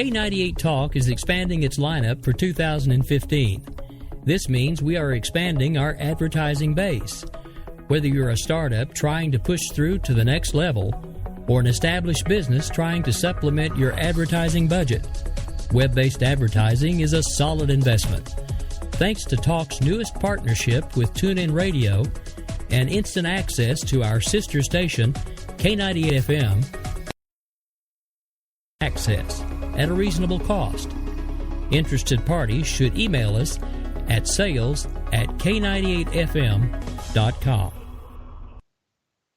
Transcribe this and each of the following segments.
K98 Talk is expanding its lineup for 2015. This means we are expanding our advertising base. Whether you're a startup trying to push through to the next level or an established business trying to supplement your advertising budget, web-based advertising is a solid investment. Thanks to Talk's newest partnership with TuneIn Radio and instant access to our sister station, K98 FM, access at a reasonable cost. Interested parties should email us at sales@k98fm.com.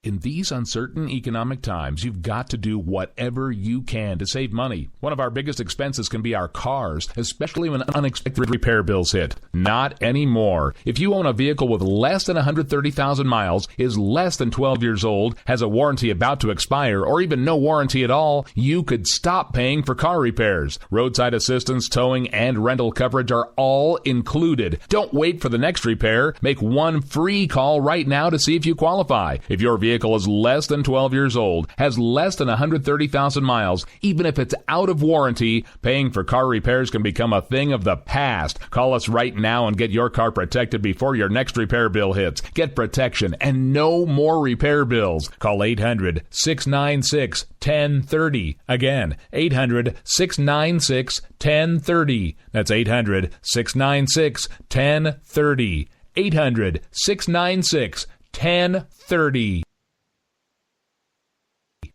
In these uncertain economic times, you've got to do whatever you can to save money. One of our biggest expenses can be our cars, especially when unexpected repair bills hit. Not anymore. If you own a vehicle with less than 130,000 miles, is less than 12 years old, has a warranty about to expire, or even no warranty at all, you could stop paying for car repairs. Roadside assistance, towing, and rental coverage are all included. Don't wait for the next repair. Make one free call right now to see if you qualify. If your vehicle is less than 12 years old, has less than 130,000 miles, even if it's out of warranty, paying for car repairs can become a thing of the past. Call us right now and get your car protected before your next repair bill hits. Get protection and no more repair bills. Call 800-696-1030. Again, 800-696-1030. That's 800-696-1030. 800-696-1030.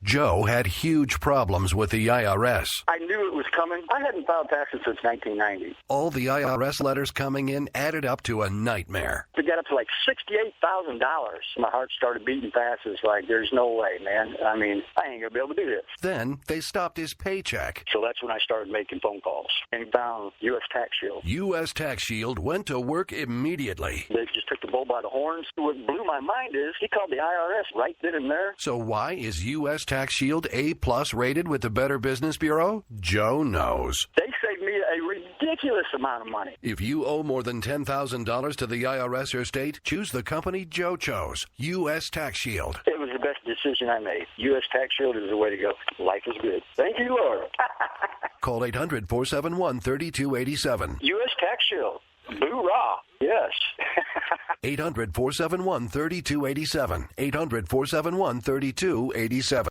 Joe had huge problems with the IRS. I knew it was coming. I hadn't filed taxes since 1990. All the IRS letters coming in added up to a nightmare. To get up to like $68,000. My heart started beating fast. It's like, there's no way, man. I mean, I ain't going to be able to do this. Then they stopped his paycheck. So that's when I started making phone calls and found U.S. Tax Shield. U.S. Tax Shield went to work immediately. They just took the bull by the horns. What blew my mind is he called the IRS right then and there. So why is U.S. Tax Shield A+ rated with the Better Business Bureau? Joe knows. They saved me a ridiculous amount of money. If you owe more than $10,000 to the IRS or state, choose the company Joe chose, U.S. Tax Shield. It was the best decision I made. U.S. Tax Shield is the way to go. Life is good. Thank you, Lord. Call 800-471-3287. U.S. Tax Shield. Boo-rah. Yes. 800-471-3287. 800-471-3287.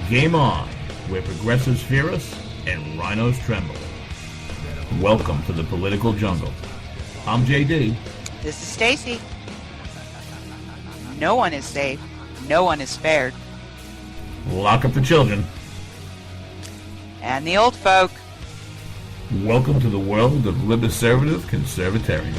Game on, where progressives fear us and rhinos tremble. Welcome to the political jungle. I'm JD. This is Stacey. No one is safe. No one is spared. Lock up the children. And the old folk. Welcome to the world of libertative conservatarians.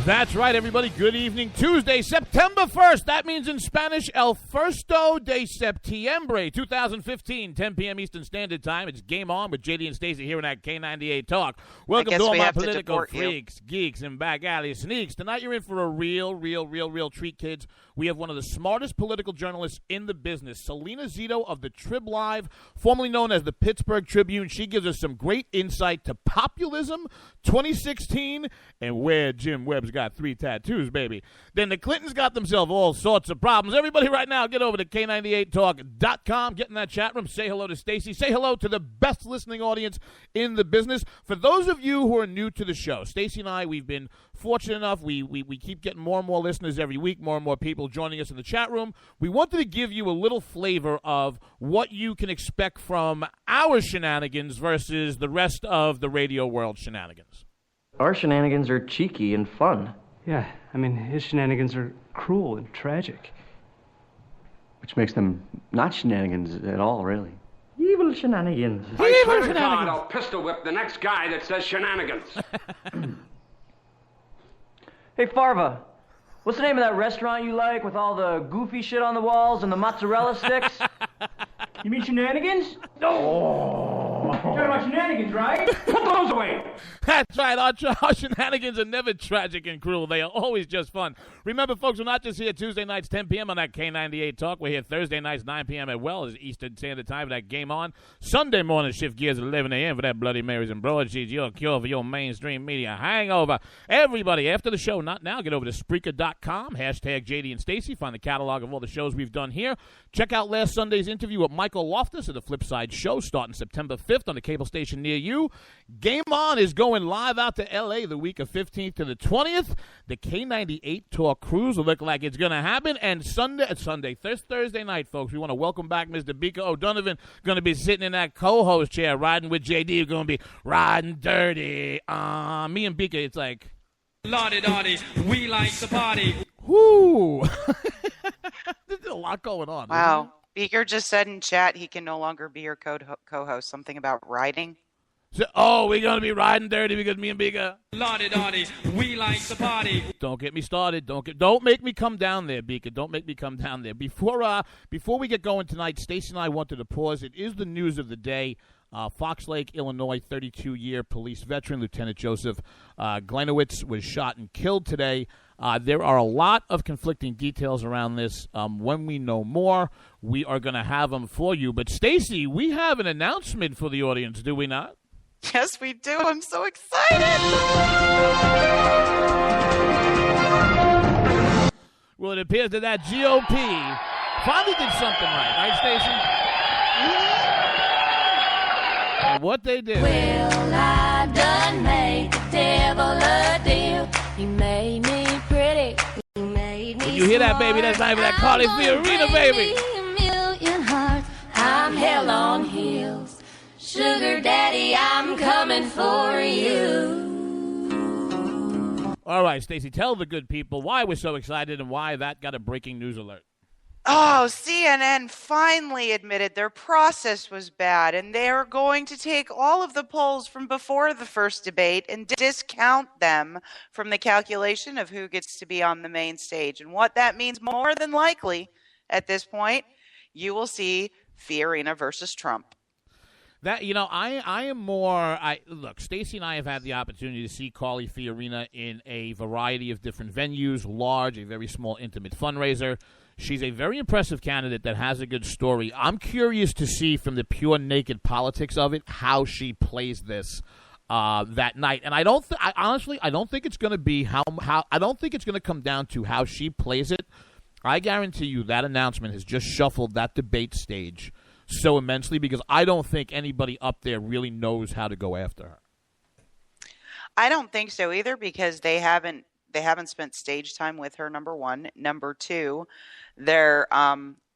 That's right, everybody. Good evening. Tuesday, September 1st. That means in Spanish, El Firsto de Septiembre, 2015, 10 p.m. Eastern Standard Time. It's Game On with JD and Stacey here on that K98 Talk. Welcome to all my political freaks, geeks, and back alley sneaks. Tonight you're in for a real treat, kids. We have one of the smartest political journalists in the business, Salena Zito of the Trib Live, formerly known as the Pittsburgh Tribune. She gives us some great insight to Populism 2016 and where Jim Webb's got 3 tattoos, baby. Then the Clintons got themselves all sorts of problems. Everybody right now, get over to K98Talk.com. Get in that chat room. Say hello to Stacey. Say hello to the best listening audience in the business. For those of you who are new to the show, Stacey and I, we've been fortunate enough. We keep getting more and more listeners every week, more and more people joining us in the chat room. We wanted to give you a little flavor of what you can expect from our shenanigans versus the rest of the radio world shenanigans. Our shenanigans are cheeky and fun. Yeah, I mean, his shenanigans are cruel and tragic. Which makes them not shenanigans at all, really. Evil shenanigans. I swear to God, I'll pistol whip the next guy that says shenanigans. Hey, Farva, what's the name of that restaurant you like with all the goofy shit on the walls and the mozzarella sticks? You mean shenanigans? No. talking about shenanigans, right? Put those away. That's right. Our shenanigans are never tragic and cruel. They are always just fun. Remember, folks, we're not just here Tuesday nights, 10 p.m. on that K98 Talk. We're here Thursday nights, 9 p.m. as well as Eastern Standard Time for that Game On. Sunday morning, shift gears at 11 a.m. for that Bloody Marys and broadsheets, your cure for your mainstream media hangover. Everybody, after the show, not now, get over to Spreaker.com, hashtag JD and Stacey. Find the catalog of all the shows we've done here. Check out last Sunday's interview with Michael Loftus of the Flipside Show, starting September 5th on the cable station near you. Game On is going live out to L.A. the week of 15th to the 20th. The K98 Tour Cruise will look like it's going to happen. And Thursday night, folks, we want to welcome back Mr. Bika O'Donovan. Going to be sitting in that co-host chair, riding with JD. We're going to be riding dirty. Me and Bika, it's like... Lottie, we like the party. Whoo! There's a lot going on. Wow. Beaker just said in chat he can no longer be your co-host. Something about riding. So, we're going to be riding dirty because me and Beaker. Lottie, we like the party. Don't get me started. Don't make me come down there, Beaker. Don't make me come down there. Before we get going tonight, Stacey and I wanted to pause. It is the news of the day. Fox Lake, Illinois, 32-year police veteran, Lieutenant Joseph Glenowitz, was shot and killed today. There are a lot of conflicting details around this. When we know more, we are going to have them for you. But, Stacey, we have an announcement for the audience, do we not? Yes, we do. I'm so excited. Well, it appears that GOP finally did something right, Stacey? What they did. Well, I done made the devil a deal. He made me pretty. He made me. When you hear that, baby, that's not even that Carly Fiorina, baby. A million hearts. I'm hell on heels. Sugar daddy, I'm coming for you. All right, Stacey, tell the good people why we're so excited and why that got a breaking news alert. Oh, CNN finally admitted their process was bad, and they are going to take all of the polls from before the first debate and discount them from the calculation of who gets to be on the main stage. And what that means, more than likely, at this point, you will see Fiorina versus Trump. That, I am more, look, Stacey and I have had the opportunity to see Carly Fiorina in a variety of different venues, large, a very small, intimate fundraiser. She's a very impressive candidate that has a good story. I'm curious to see from the pure naked politics of it how she plays this that night. And I don't think it's going to be I don't think it's going to come down to how she plays it. I guarantee you that announcement has just shuffled that debate stage so immensely because I don't think anybody up there really knows how to go after her. I don't think so either because they haven't spent stage time with her, number one. Number two, they're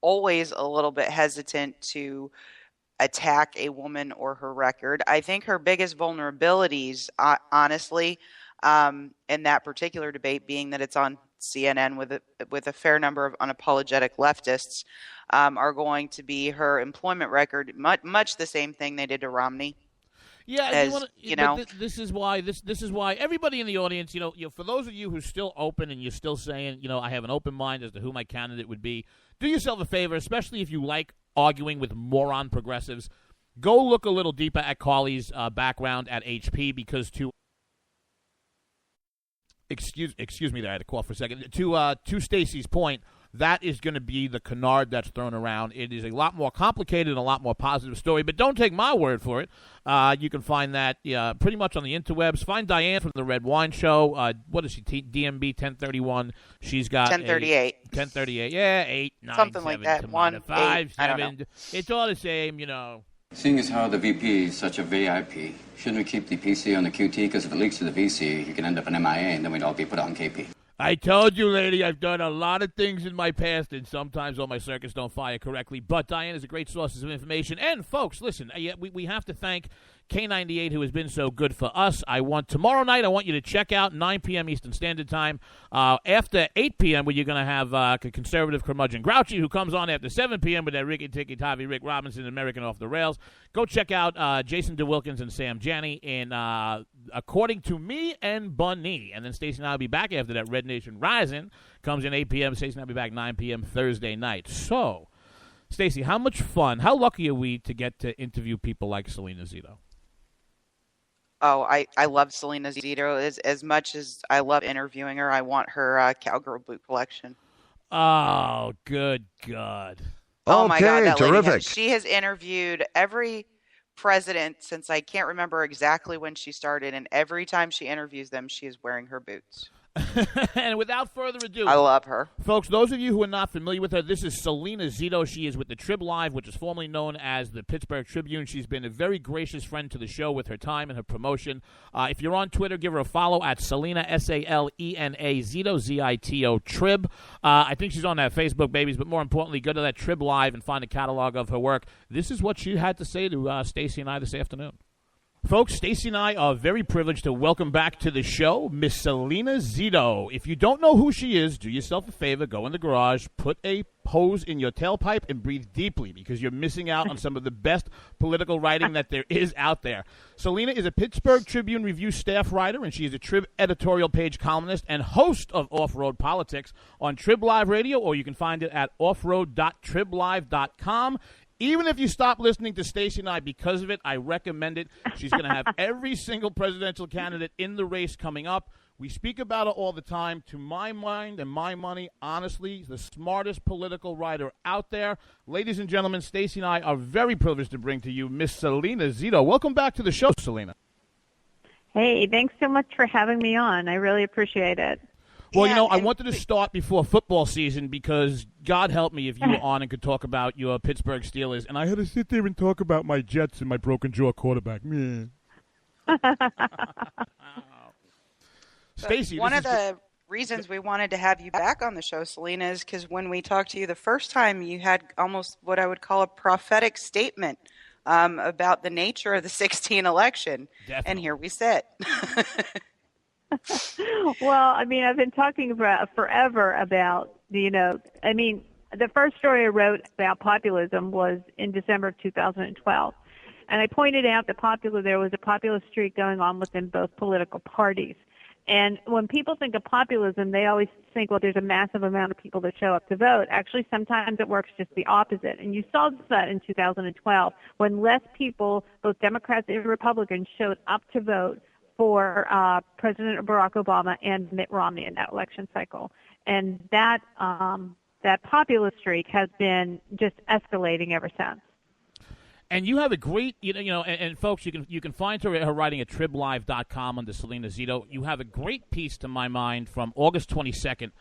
always a little bit hesitant to attack a woman or her record. I think her biggest vulnerabilities, honestly, in that particular debate, being that it's on CNN with a fair number of unapologetic leftists, are going to be her employment record, much the same thing they did to Romney. Yeah, this is why everybody in the audience, for those of you who are still open and you're still saying, I have an open mind as to who my candidate would be, do yourself a favor, especially if you like arguing with moron progressives, go look a little deeper at Carly's background at HP because excuse me there, I had to cough for a second. To Stacey's point, that is going to be the canard that's thrown around. It is a lot more complicated and a lot more positive story, but don't take my word for it. You can find that pretty much on the interwebs. Find Diane from the Red Wine Show. What is she? DMB 1031. She's got 1038. 1038. Yeah, 8, 9, something 7, like that. 1, 5, 8, 7. I don't know. It's all the same, Seeing as how the VP is such a VIP, shouldn't we keep the PC on the QT? Because if it leaks to the VC, you can end up an MIA, and then we'd all be put on KP. I told you, lady, I've done a lot of things in my past, and sometimes all my circuits don't fire correctly. But Diane is a great source of information. And, folks, listen, we have to thank K98, who has been so good for us. Tomorrow night, I want you to check out 9 p.m. Eastern Standard Time. After 8 p.m., where you're going to have conservative curmudgeon Grouchy, who comes on after 7 p.m. with that Ricky Tikki Tavi Rick Robinson, American Off the Rails. Go check out Jason DeWilkins and Sam Janney in According to Me and Bunny. And then Stacey and I will be back after that. Red Nation Rising comes in 8 p.m. Stacey and I will be back 9 p.m. Thursday night. So, Stacey, how much fun, how lucky are we to get to interview people like Salena Zito? Oh, I love Salena Zito as much as I love interviewing her. I want her cowgirl boot collection. Oh, good God. Oh my God, Okay, that lady terrific. she has interviewed every president since I can't remember exactly when she started, and every time she interviews them, she is wearing her boots. And without further ado, I love her. Folks, those of you who are not familiar with her, this is Salena Zito. She is with the Trib Live, which is formerly known as the Pittsburgh Tribune. She's been a very gracious friend to the show with her time and her promotion. If you're on Twitter, give her a follow at Salena, S-A-L-E-N-A, Zito, Z-I-T-O, Trib. I think she's on that Facebook, babies, but more importantly, go to that Trib Live and find a catalog of her work. This is what she had to say to Stacey and I this afternoon. Folks, Stacey and I are very privileged to welcome back to the show Miss Salena Zito. If you don't know who she is, do yourself a favor, go in the garage, put a hose in your tailpipe, and breathe deeply because you're missing out on some of the best political writing that there is out there. Salena is a Pittsburgh Tribune Review staff writer, and she is a Trib editorial page columnist and host of Off-Road Politics on Trib Live Radio, or you can find it at offroad.triblive.com. Even if you stop listening to Stacey and I because of it, I recommend it. She's going to have every single presidential candidate in the race coming up. We speak about it all the time. To my mind and my money, honestly, the smartest political writer out there. Ladies and gentlemen, Stacey and I are very privileged to bring to you Miss Salena Zito. Welcome back to the show, Salena. Hey, thanks so much for having me on. I really appreciate it. Well, I wanted to start before football season because God help me if you were on and could talk about your Pittsburgh Steelers, and I had to sit there and talk about my Jets and my broken jaw quarterback. Stacey, one of the reasons we wanted to have you back on the show, Salena, is because when we talked to you the first time, you had almost what I would call a prophetic statement about the nature of the 2016 election. Definitely. And here we sit. Well, I mean, I've been talking forever about, the first story I wrote about populism was in December of 2012. And I pointed out that there was a populist streak going on within both political parties. And when people think of populism, they always think, well, there's a massive amount of people that show up to vote. Actually, sometimes it works just the opposite. And you saw that in 2012 when less people, both Democrats and Republicans, showed up to vote for President Barack Obama and Mitt Romney in that election cycle. And that populist streak has been just escalating ever since. And you have a great, and folks, you can find her writing at triblive.com under Salena Zito. You have a great piece, to my mind, from August 22nd.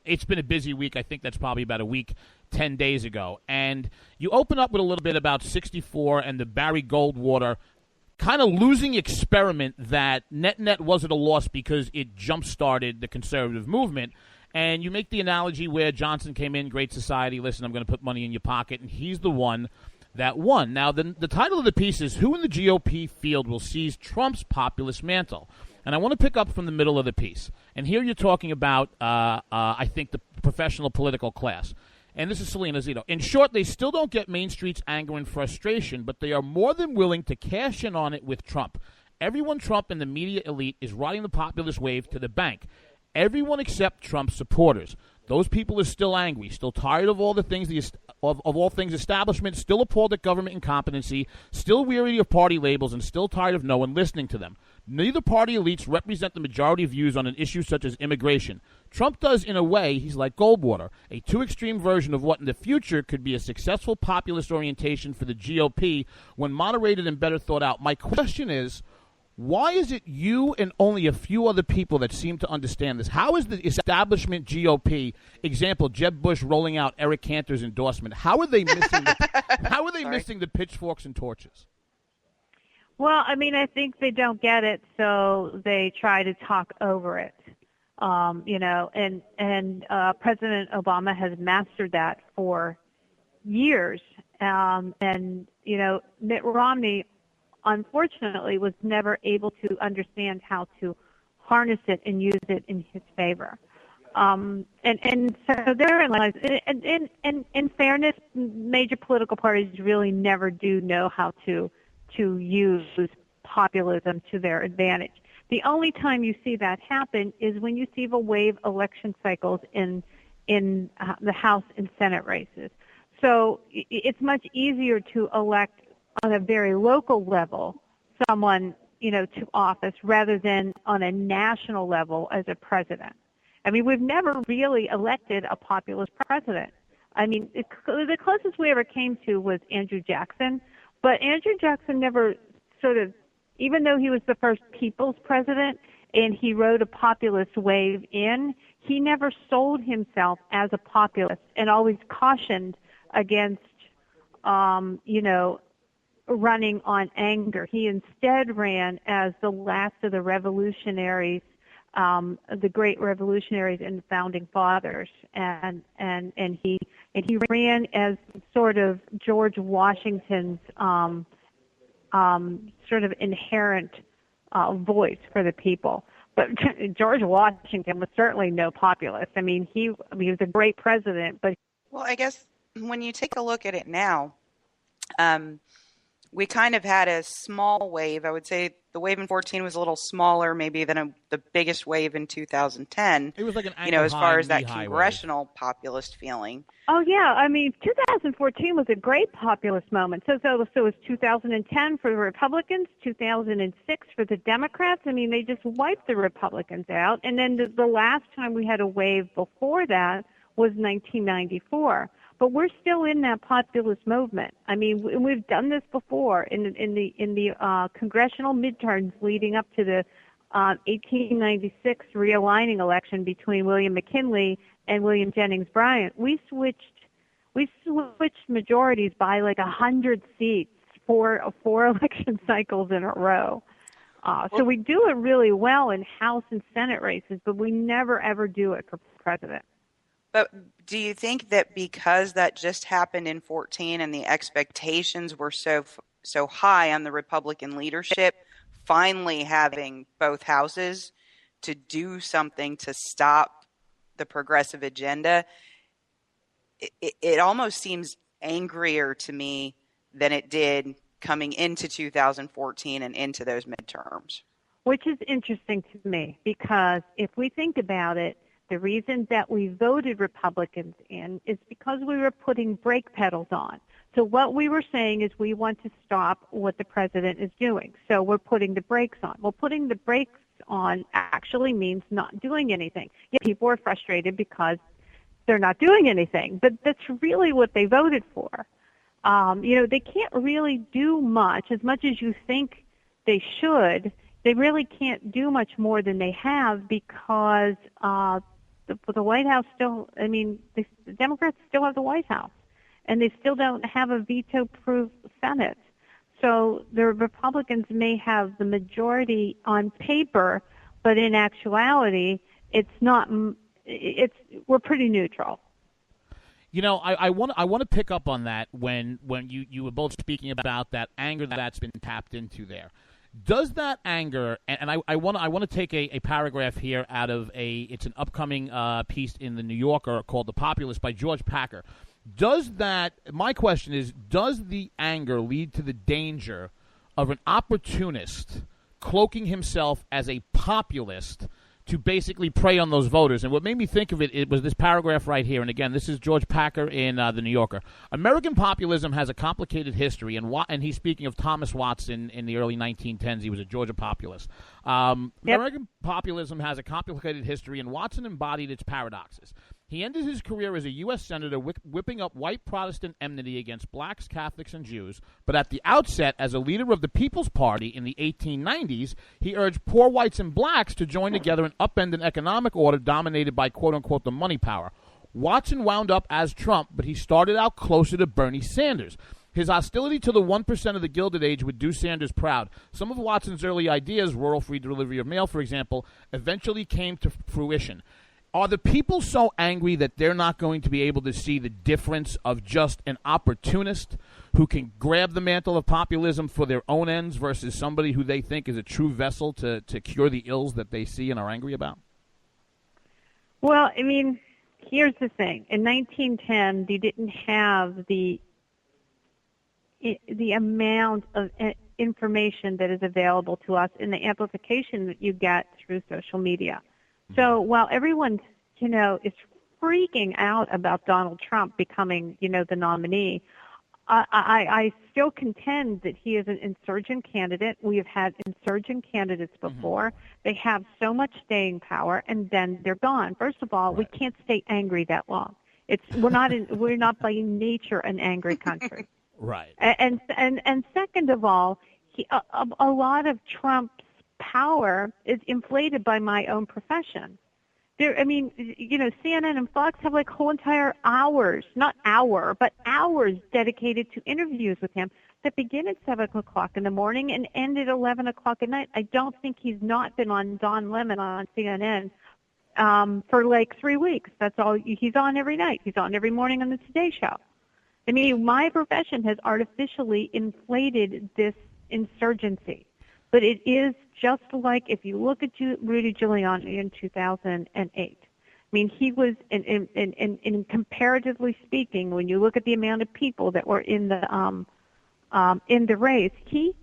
It's been a busy week. I think that's probably about a week, 10 days ago. And you open up with a little bit about 64 and the Barry Goldwater kind of losing experiment that net wasn't a loss because it jump-started the conservative movement. And you make the analogy where Johnson came in, Great Society, listen, I'm going to put money in your pocket, and he's the one that won. Now, the title of the piece is Who in the GOP Field Will Seize Trump's Populist Mantle? And I want to pick up from the middle of the piece. And here you're talking about, I think, the professional political class. And this is Salena Zito. In short, they still don't get Main Street's anger and frustration, but they are more than willing to cash in on it with Trump. Everyone Trump and the media elite is riding the populist wave to the bank. Everyone except Trump's supporters. Those people are still angry, still tired of all the things of all things establishment, still appalled at government incompetency, still weary of party labels, and still tired of no one listening to them. Neither party elites represent the majority views on an issue such as immigration. Trump does, in a way, he's like Goldwater, a too-extreme version of what in the future could be a successful populist orientation for the GOP when moderated and better thought out. My question is, why is it you and only a few other people that seem to understand this? How is the establishment GOP, example, Jeb Bush rolling out Eric Cantor's endorsement, how are they missing missing the pitchforks and torches? Well, I mean, I think they don't get it, so they try to talk over it. And President Obama has mastered that for years. Mitt Romney, unfortunately, was never able to understand how to harness it and use it in his favor. And so therein lies, and in fairness, major political parties really never do know how to use populism to their advantage. The only time you see that happen is when you see the wave election cycles in the House and Senate races. So it's much easier to elect on a very local level someone to office rather than on a national level as a president. I mean, we've never really elected a populist president. I mean, the closest we ever came to was Andrew Jackson, but Andrew Jackson never sort of, even though he was the first people's president and he rode a populist wave in, he never sold himself as a populist and always cautioned against, running on anger. He instead ran as the last of the revolutionaries, the great revolutionaries and the founding fathers, and he ran as sort of George Washington's sort of inherent voice for the people. But George Washington was certainly no populist. I mean, he was a great president, but well, I guess when you take a look at it now, we kind of had a small wave. I would say the wave in 14 was a little smaller maybe than the biggest wave in 2010. It was like an as far as that congressional populist feeling. Oh, yeah. I mean, 2014 was a great populist moment. So it was 2010 for the Republicans, 2006 for the Democrats. I mean, they just wiped the Republicans out. And then the last time we had a wave before that was 1994. But we're still in that populist movement. I mean, we've done this before in the congressional midterms leading up to the 1896 realigning election between William McKinley and William Jennings Bryan. We switched majorities by like 100 seats for 4 election cycles in a row. So we do it really well in House and Senate races, but we never ever do it for president. But do you think that because that just happened in 14 and the expectations were so high on the Republican leadership, finally having both houses to do something to stop the progressive agenda, it almost seems angrier to me than it did coming into 2014 and into those midterms? Which is interesting to me because if we think about it, the reason that we voted Republicans in is because we were putting brake pedals on. So what we were saying is we want to stop what the president is doing. So we're putting the brakes on. Well, putting the brakes on actually means not doing anything. Yet people are frustrated because they're not doing anything. But that's really what they voted for. They can't really do much as you think they should. They really can't do much more than they have because the White House still, the Democrats still have the White House, and they still don't have a veto-proof Senate. So the Republicans may have the majority on paper, but in actuality, it's not. We're pretty neutral. I want to pick up on that when you were both speaking about that anger that's been tapped into there. Does that anger, and I want to take a paragraph here out of it's an upcoming piece in the New Yorker called "The Populist" by George Packer. My question is, does the anger lead to the danger of an opportunist cloaking himself as a populist to basically prey on those voters? And what made me think of it was this paragraph right here. And again, this is George Packer in the New Yorker. American populism has a complicated history, and he's speaking of Thomas Watson in the early 1910s. He was a Georgia populist. American populism has a complicated history, and Watson embodied its paradoxes. He ended his career as a U.S. Senator whipping up white Protestant enmity against blacks, Catholics, and Jews. But at the outset, as a leader of the People's Party in the 1890s, he urged poor whites and blacks to join together and upend an economic order dominated by, quote-unquote, the money power. Watson wound up as Trump, but he started out closer to Bernie Sanders. His hostility to the 1% of the Gilded Age would do Sanders proud. Some of Watson's early ideas, rural free delivery of mail, for example, eventually came to fruition. Are the people so angry that they're not going to be able to see the difference of just an opportunist who can grab the mantle of populism for their own ends versus somebody who they think is a true vessel to cure the ills that they see and are angry about? Well, here's the thing. In 1910, they didn't have the amount of information that is available to us and the amplification that you get through social media. So while everyone, is freaking out about Donald Trump becoming, the nominee, I still contend that he is an insurgent candidate. We have had insurgent candidates before. They have so much staying power, and then they're gone. First of all, we can't stay angry that long. We're not by nature an angry country. Right. And second of all, a lot of Trump's power is inflated by my own profession. CNN and Fox have like whole entire hours, not hour, but hours dedicated to interviews with him that begin at 7 o'clock in the morning and end at 11 o'clock at night. I don't think he's not been on Don Lemon on CNN for like 3 weeks. That's all. He's on every night. He's on every morning on the Today Show. I mean, my profession has artificially inflated this insurgency. But it is just like if you look at Rudy Giuliani in 2008. I mean, he was, in comparatively speaking, when you look at the amount of people that were in the race, he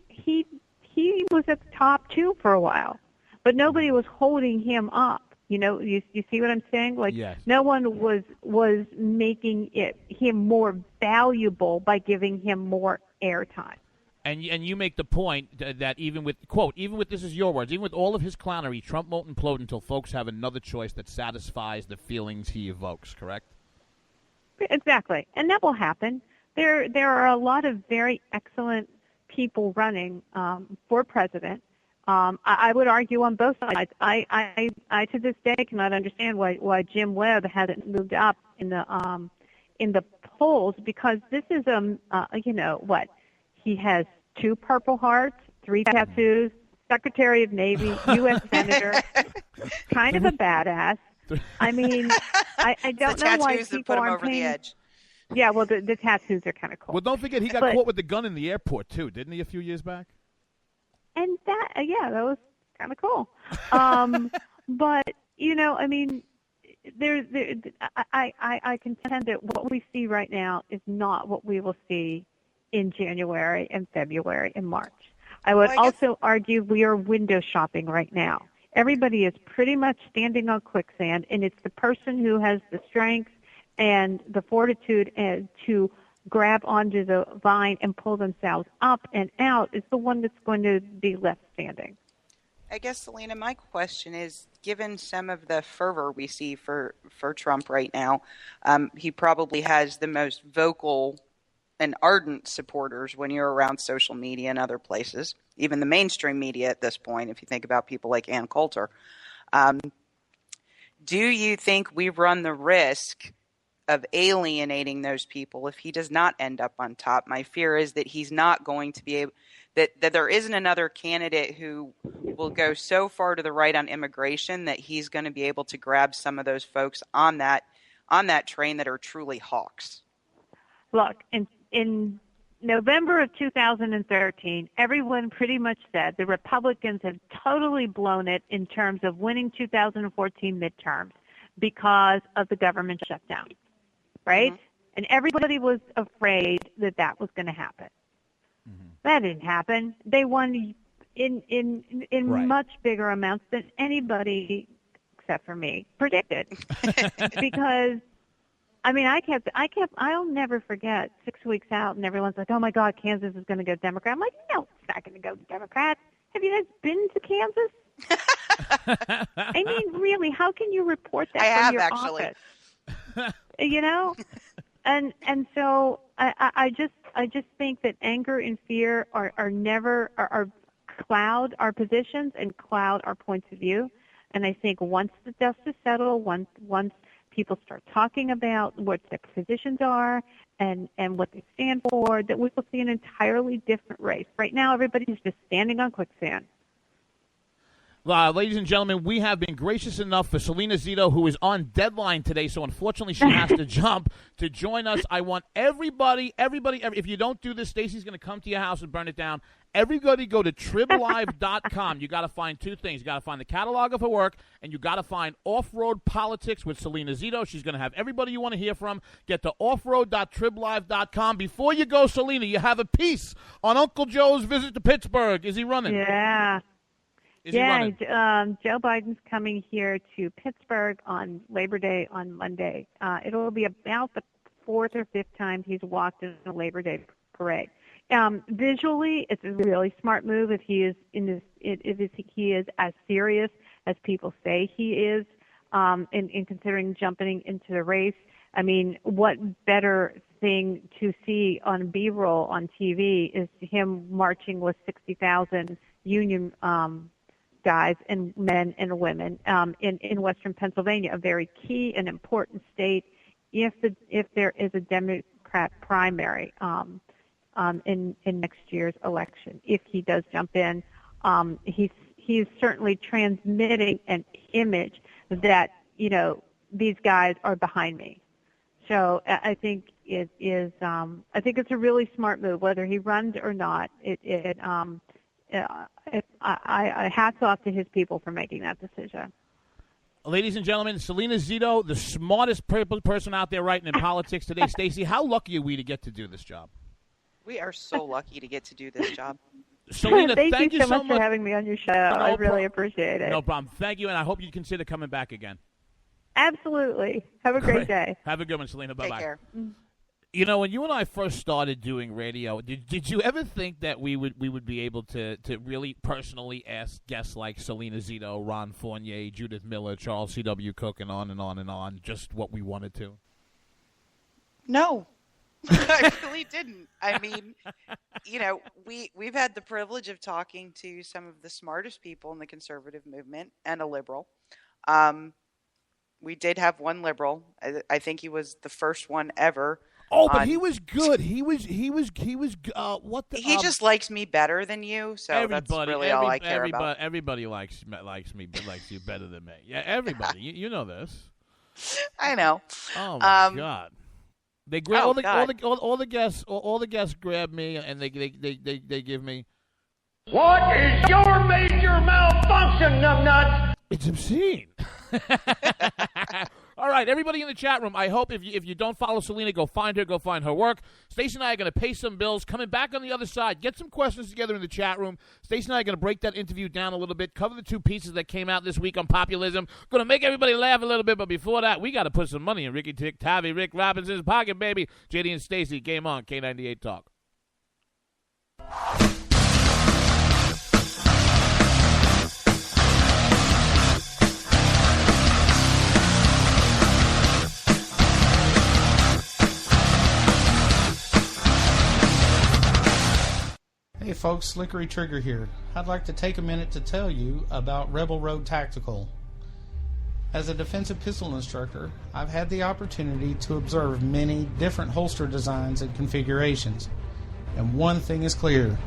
was at the top too for a while, but nobody was holding him up. You see what I'm saying? Like, yes. No one was making him more valuable by giving him more airtime. And you make the point that even with, quote, even with, this is your words, even with all of his clownery, Trump won't implode until folks have another choice that satisfies the feelings he evokes, correct? Exactly. And that will happen. There are a lot of very excellent people running for president. I would argue on both sides. I to this day cannot understand why Jim Webb hasn't moved up in the polls, because this is he has 2 Purple Hearts, 3 tattoos, Secretary of Navy, U.S. Senator, kind of a badass. I mean, I don't know why people aren't over the edge. Yeah, well, the tattoos are kind of cool. Well, don't forget he got caught with the gun in the airport too, didn't he, a few years back? And that was kind of cool. But I mean, I contend that what we see right now is not what we will see in January and February and March. I would also argue we are window shopping right now. Everybody is pretty much standing on quicksand, and it's the person who has the strength and the fortitude to grab onto the vine and pull themselves up and out is the one that's going to be left standing. I guess, Salena, my question is, given some of the fervor we see for Trump right now, he probably has the most vocal and ardent supporters when you're around social media and other places, even the mainstream media at this point, if you think about people like Ann Coulter. Do you think we run the risk of alienating those people if he does not end up on top? My fear is that he's not going to be able, that there isn't another candidate who will go so far to the right on immigration that he's going to be able to grab some of those folks on that train that are truly hawks. Look, in November of 2013, everyone pretty much said the Republicans have totally blown it in terms of winning 2014 midterms because of the government shutdown, right? Mm-hmm. And everybody was afraid that was going to happen. Mm-hmm. That didn't happen. They won in right. much bigger amounts than anybody, except for me, predicted. Because I mean, I'll never forget 6 weeks out and everyone's like, oh my God, Kansas is going to go Democrat. I'm like, no, it's not going to go Democrat. Have you guys been to Kansas? I mean, really, how can you report that from your office? You know? And so I just think that anger and fear are cloud our positions and cloud our points of view. And I think once the dust is settled, once people start talking about what their positions are and what they stand for, that we will see an entirely different race. Right now, everybody's just standing on quicksand. Ladies and gentlemen, we have been gracious enough for Salena Zito, who is on deadline today, so unfortunately she has to jump to join us. I want everybody, if you don't do this, Stacey's going to come to your house and burn it down. Everybody go to triblive.com. You got to find 2 things. You got to find the catalog of her work, and you got to find Off-Road Politics with Salena Zito. She's going to have everybody you want to hear from. Get to offroad.triblive.com. Before you go, Salena, you have a piece on Uncle Joe's visit to Pittsburgh. Is he running? Yeah. Yeah, Joe Biden's coming here to Pittsburgh on Labor Day on Monday. It'll be about the fourth or fifth time he's walked in a Labor Day parade. Visually, it's a really smart move if he is if he is as serious as people say he is in considering jumping into the race. I mean, what better thing to see on B-roll on TV is him marching with 60,000 Union guys and men and women in Western Pennsylvania, a very key and important state. If there is a Democrat primary in next year's election, if he does jump in, he's certainly transmitting an image that these guys are behind me. So I think it is. I think it's a really smart move, whether he runs or not. Hats off to his people for making that decision. Ladies and gentlemen, Salena Zito, the smartest person out there writing in politics today. Stacey, how lucky are we to get to do this job? We are so lucky to get to do this job. Salena, thank you so much for having me on your show. I really appreciate it. No problem. Thank you, and I hope you consider coming back again. Absolutely. Have a great day. Have a good one, Salena. Bye-bye. Take care. When you and I first started doing radio, did you ever think that we would be able to really personally ask guests like Salena Zito, Ron Fournier, Judith Miller, Charles C.W. Cook, and on and on and on, just what we wanted to? No. I really didn't. I mean, we've had the privilege of talking to some of the smartest people in the conservative movement and a liberal. We did have one liberal. I think he was the first one ever. Oh, but he was good. He was what the? He just likes me better than you, so that's really all I care about. Everybody likes you better than me. Yeah, everybody. you know this. I know. Oh my God. They grab all the guests grab me and they give me. What is your major malfunction, numbnuts? It's obscene. All right, everybody in the chat room, I hope if you don't follow Salena, go find her, go find her work. Stacey and I are going to pay some bills. Coming back on the other side, get some questions together in the chat room. Stacey and I are going to break that interview down a little bit, cover the two pieces that came out this week on populism. Going to make everybody laugh a little bit, but before that, we got to put some money in Ricky Tavi, Rick Robinson's pocket, baby. JD and Stacey, game on, K98 Talk. Hey folks, Slickery Trigger here. I'd like to take a minute to tell you about Rebel Road Tactical. As a defensive pistol instructor, I've had the opportunity to observe many different holster designs and configurations. And one thing is clear.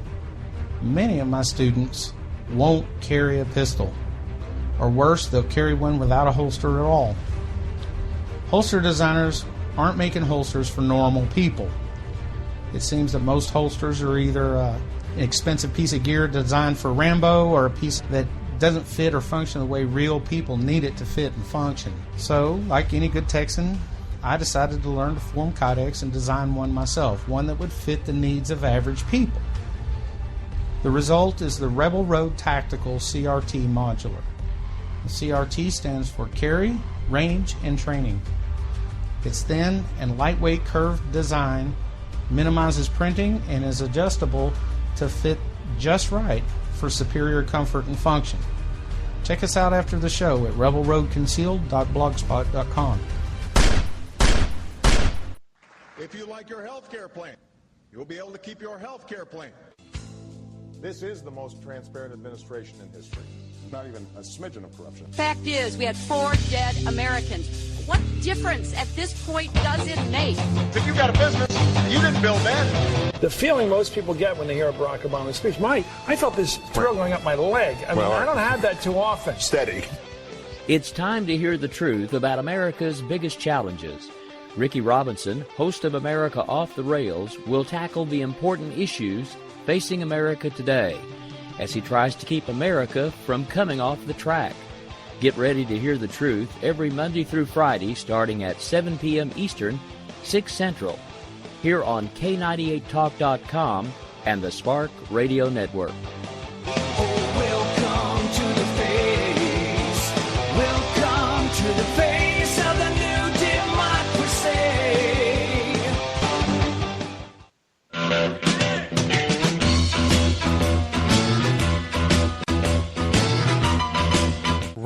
Many of my students won't carry a pistol. Or worse, they'll carry one without a holster at all. Holster designers aren't making holsters for normal people. It seems that most holsters are either an expensive piece of gear designed for Rambo or a piece that doesn't fit or function the way real people need it to fit and function. So, like any good Texan, I decided to learn to form kydex and design one myself, one that would fit the needs of average people. The result is the Rebel Road Tactical CRT Modular. The CRT stands for Carry, Range, and Training. Its thin and lightweight curved design minimizes printing and is adjustable to fit just right for superior comfort and function. Check us out after the show at rebelroadconcealed.blogspot.com. If you like your health care plan, you'll be able to keep your health care plan. This is the most transparent administration in history. Not even a smidgen of corruption. Fact is, we had 4 dead Americans. What difference at this point does it make? If you got a business, you didn't build that. The feeling most people get when they hear Barack Obama's speech, I felt this thrill going up my leg. I don't have that too often. Steady. It's time to hear the truth about America's biggest challenges. Ricky Robinson, host of America Off the Rails, will tackle the important issues facing America today as he tries to keep America from coming off the track. Get ready to hear the truth every Monday through Friday starting at 7 p.m. Eastern, 6 Central, here on K98Talk.com and the Spark Radio Network. Welcome to the face. Welcome to the face of the new democracy.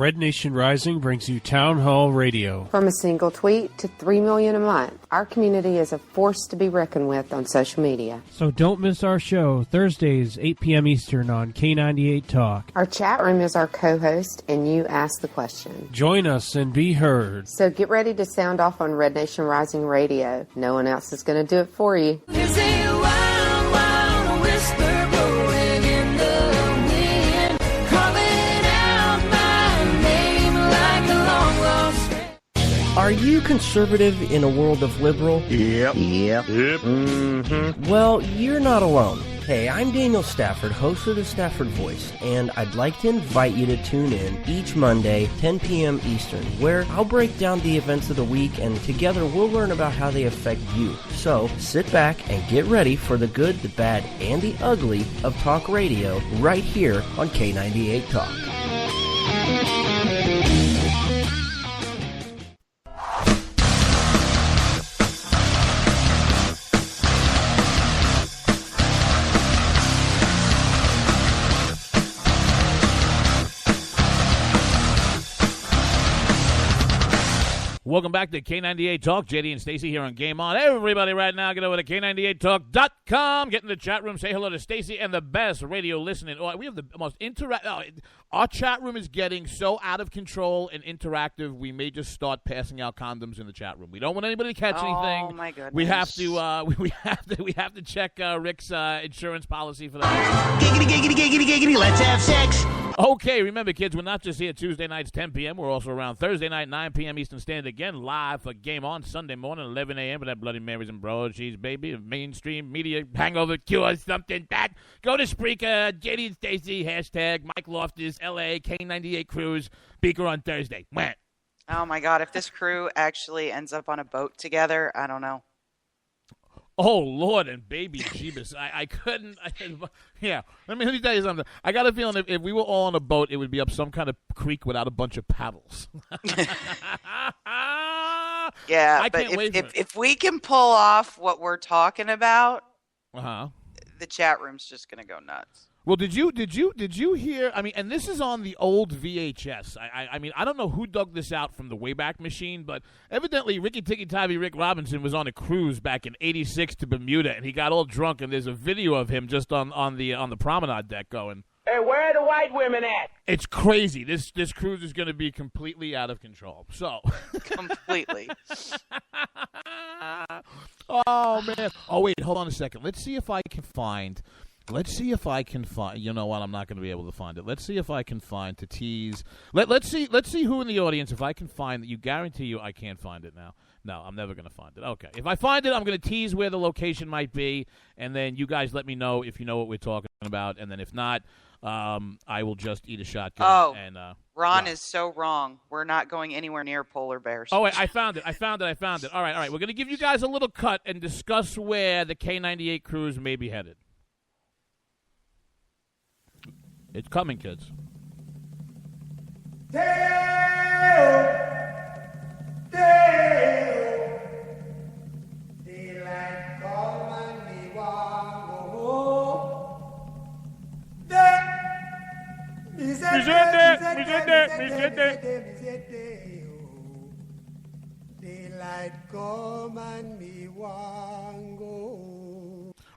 Red Nation Rising brings you Town Hall Radio. From a single tweet to 3 million a month, our community is a force to be reckoned with on social media. So don't miss our show, Thursdays, 8 p.m. Eastern on K98 Talk. Our chat room is our co-host, and you ask the question. Join us and be heard. So get ready to sound off on Red Nation Rising Radio. No one else is going to do it for you. There's a wild, wild whisper blowing in the wind, calling out my name like a long lost friend. Are you conservative in a world of liberal? Yep. Mm-hmm. Well, you're not alone. Hey, I'm Daniel Stafford, host of the Stafford Voice, and I'd like to invite you to tune in each Monday, 10 p.m. Eastern, where I'll break down the events of the week, and together we'll learn about how they affect you. So, sit back and get ready for the good, the bad, and the ugly of talk radio right here on K98 Talk. Welcome back to K98 Talk. JD and Stacey here on Game On. Everybody right now, get over to K98Talk.com. Get in the chat room. Say hello to Stacey and the best radio listening. Oh, we have the most interactive. Our chat room is getting so out of control and interactive, we may just start passing out condoms in the chat room. We don't want anybody to catch anything. Oh, my goodness. We have to check Rick's insurance policy for that. Giggity, giggity, giggity, giggity, let's have sex. Okay, remember, kids, we're not just here Tuesday nights, 10 p.m. We're also around Thursday night, 9 p.m. Eastern Standard, again, live for Game On Sunday morning, 11 a.m. for that Bloody Marys and broadsheets, baby. Mainstream media hangover cure something bad. Go to Spreaker, JD and Stacey, hashtag Mike Loftus, LA, K98 Cruise, Beaker on Thursday. Mwah. Oh, my God. If this crew actually ends up on a boat together, I don't know. Oh, Lord, and baby Jeebus. I couldn't. Yeah. Let me tell you something. I got a feeling if we were all on a boat, it would be up some kind of creek without a bunch of paddles. Yeah, but if we can pull off what we're talking about, the chat room's just going to go nuts. Well, did you hear? I mean, and this is on the old VHS. I mean, I don't know who dug this out from the Wayback Machine, but evidently Ricky Tikki Tavi Rick Robinson was on a cruise back in '86 to Bermuda, and he got all drunk. And there's a video of him just on the promenade deck going, Hey, where are the white women at? It's crazy. This cruise is going to be completely out of control. So completely. Oh man. Oh wait, hold on a second. Let's see if I can find. You know what? I'm not going to be able to find it. Let's see if I can find to tease. Let's see who in the audience. If I can find that, you guarantee you I can't find it now. No, I'm never going to find it. Okay. If I find it, I'm going to tease where the location might be, and then you guys let me know if you know what we're talking about, and then if not, I will just eat a shotgun. Oh, and Ron is so wrong. We're not going anywhere near polar bears. Oh, wait, I found it. All right. We're going to give you guys a little cut and discuss where the K98 cruise may be headed. It's coming, kids.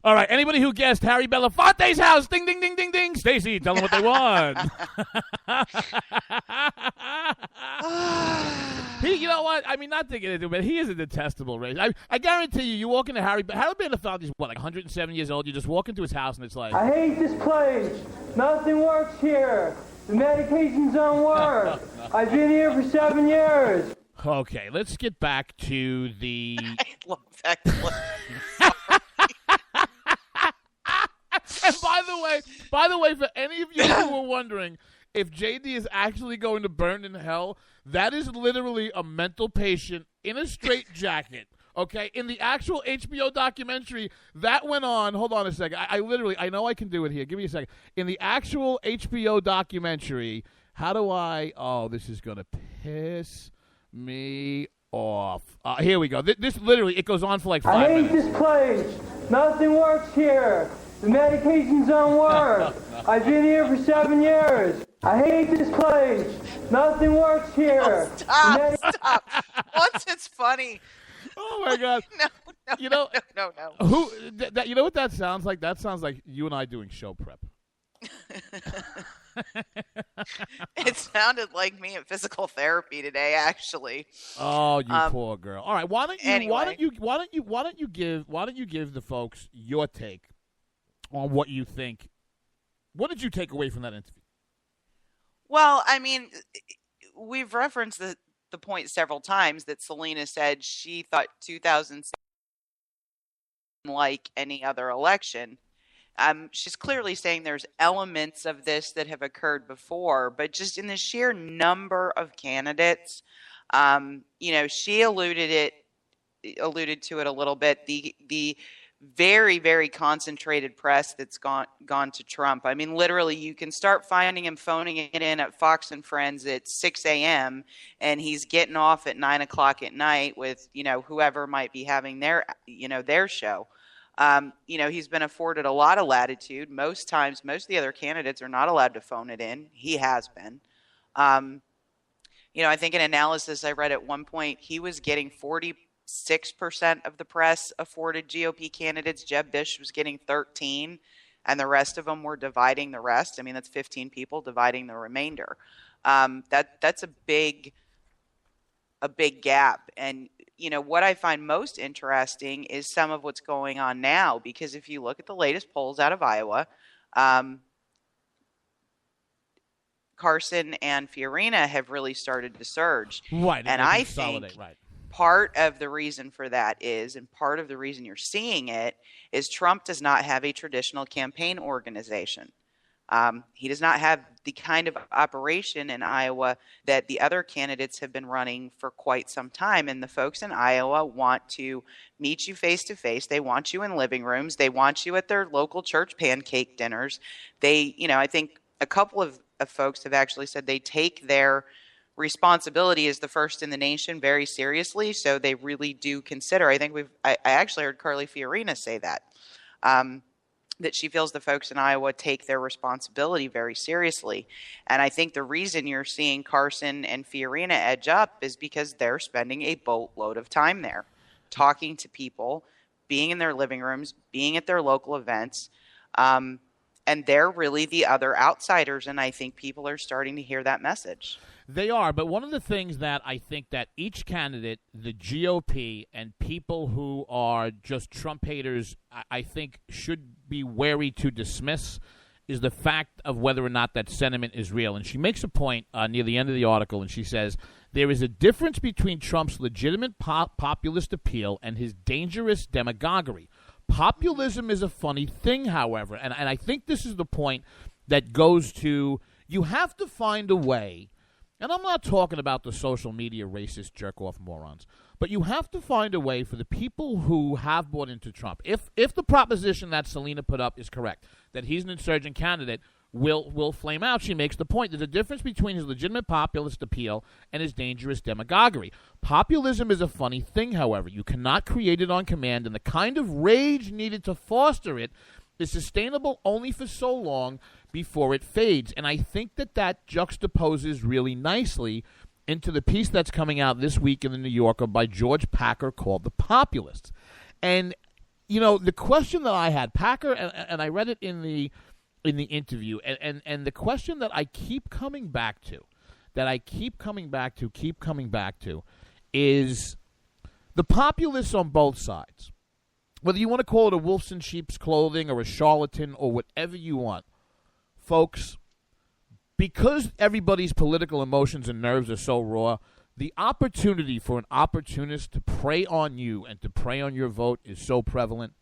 All right, anybody who guessed Harry Belafonte's house, ding, ding, ding, ding, ding. Stacey, tell them what they want. You know what? I mean, not to get into it, but he is a detestable race. I guarantee you walk into Harry Belafonte's, what, like 107 years old? You just walk into his house, and it's like... I hate this place. Nothing works here. The medications don't work. I've been here for 7 years. Okay, let's get back to the... I love that clip. And by the way, for any of you who are wondering if JD is actually going to burn in hell, that is literally a mental patient in a straitjacket. Okay, in the actual HBO documentary that went on. Hold on a second. I know I can do it here. Give me a second. In the actual HBO documentary, how do I? Oh, this is gonna piss me off. Here we go. This literally it goes on for like 5 minutes. I hate this place. Nothing works here. The medications don't work. I've been here for 7 years. I hate this place. Nothing works here. Oh, stop. Once it's funny. Oh my God! No. You know, no. Who? You know what that sounds like? That sounds like you and I doing show prep. It sounded like me at physical therapy today, actually. Oh, you poor girl. All right, why don't you give the folks your take on what you think? What did you take away from that interview? Well, I mean, we've referenced the point several times that Salena said she thought 2006 like any other election. She's clearly saying there's elements of this that have occurred before, but just in the sheer number of candidates, she alluded to it a little bit. The very, very concentrated press that's gone to Trump. I mean, literally, you can start finding him phoning it in at Fox and Friends at 6 a.m. and he's getting off at 9 o'clock at night with whoever might be having their show. He's been afforded a lot of latitude. Most times, most of the other candidates are not allowed to phone it in. He has been. I think an analysis I read at one point, he was getting 46% of the press afforded GOP candidates. Jeb Bush was getting 13%, and the rest of them were dividing the rest. I mean, that's 15 people dividing the remainder. That's a big gap. And what I find most interesting is some of what's going on now, because if you look at the latest polls out of Iowa, Carson and Fiorina have really started to surge. Right. And I think part of the reason for that is, and part of the reason you're seeing it, is Trump does not have a traditional campaign organization. He does not have the kind of operation in Iowa that the other candidates have been running for quite some time. And the folks in Iowa want to meet you face to face. They want you in living rooms. They want you at their local church pancake dinners. I think a couple of folks have actually said they take their responsibility as the first in the nation very seriously. So they really do consider. I actually heard Carly Fiorina say that. That she feels the folks in Iowa take their responsibility very seriously. And I think the reason you're seeing Carson and Fiorina edge up is because they're spending a boatload of time there, talking to people, being in their living rooms, being at their local events. And they're really the other outsiders, and I think people are starting to hear that message. They are, but one of the things that I think that each candidate, the GOP, and people who are just Trump haters, I think should be wary to dismiss is the fact of whether or not that sentiment is real. And she makes a point near the end of the article, and she says, there is a difference between Trump's legitimate populist appeal and his dangerous demagoguery. Populism is a funny thing, however, and I think this is the point that goes to, you have to find a way. And I'm not talking about the social media racist jerk-off morons, but you have to find a way for the people who have bought into Trump. If the proposition that Salena put up is correct, that he's an insurgent candidate, will flame out. She makes the point. There's a difference between his legitimate populist appeal and his dangerous demagoguery. Populism is a funny thing, however. You cannot create it on command, and the kind of rage needed to foster it is sustainable only for so long before it fades. And I think that juxtaposes really nicely into the piece that's coming out this week in the New Yorker by George Packer called The Populists. And, the question that I had, Packer, and I read it in the interview, and the question that I keep coming back to, is the populists on both sides. Whether you want to call it a wolf in sheep's clothing or a charlatan or whatever you want, folks, because everybody's political emotions and nerves are so raw, the opportunity for an opportunist to prey on you and to prey on your vote is so prevalent.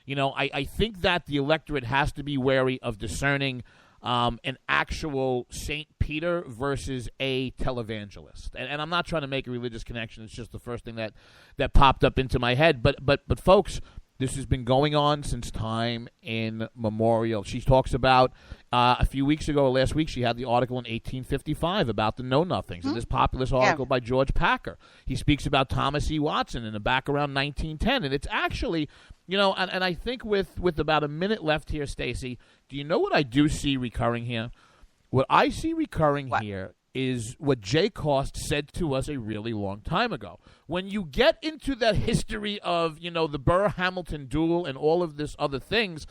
I think that the electorate has to be wary of discerning an actual St. Peter versus a televangelist. And I'm not trying to make a religious connection. It's just the first thing that popped up into my head. But folks, this has been going on since time immemorial. She talks about a few weeks ago or last week, she had the article in 1855 about the Know-Nothings, and this populist article by George Packer. He speaks about Thomas E. Watson in the back around 1910. And it's actually, and I think with about a minute left here, Stacey, do you know what I do see recurring here? What I see recurring here is what Jay Cost said to us a really long time ago. When you get into that history of, the Burr-Hamilton duel and all of this other things,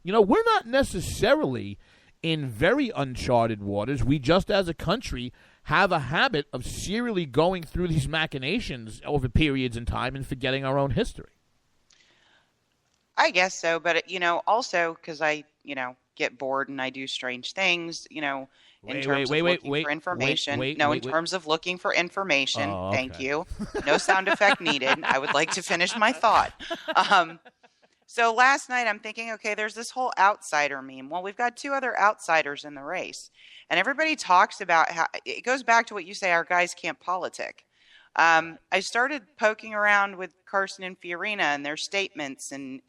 we're not necessarily in very uncharted waters. We just, as a country, have a habit of serially going through these machinations over periods in time and forgetting our own history. I guess so, but, also because I, get bored and I do strange things, in terms of looking for information. In terms of looking for information. Oh, okay. Thank you. No sound effect needed. I would like to finish my thought. So last night I'm thinking, okay, there's this whole outsider meme. Well, we've got two other outsiders in the race. And everybody talks about how it goes back to what you say, our guys can't politic. I started poking around with Carson and Fiorina and their statements and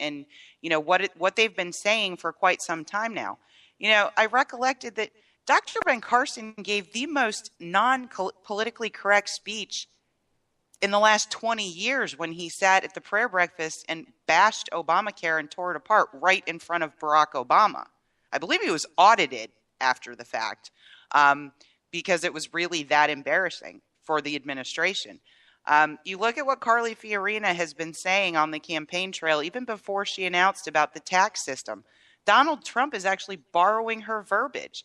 what they've been saying for quite some time now. I recollected that Dr. Ben Carson gave the most non-politically correct speech in the last 20 years when he sat at the prayer breakfast and bashed Obamacare and tore it apart right in front of Barack Obama. I believe he was audited after the fact because it was really that embarrassing for the administration. You look at what Carly Fiorina has been saying on the campaign trail, even before she announced about the tax system. Donald Trump is actually borrowing her verbiage.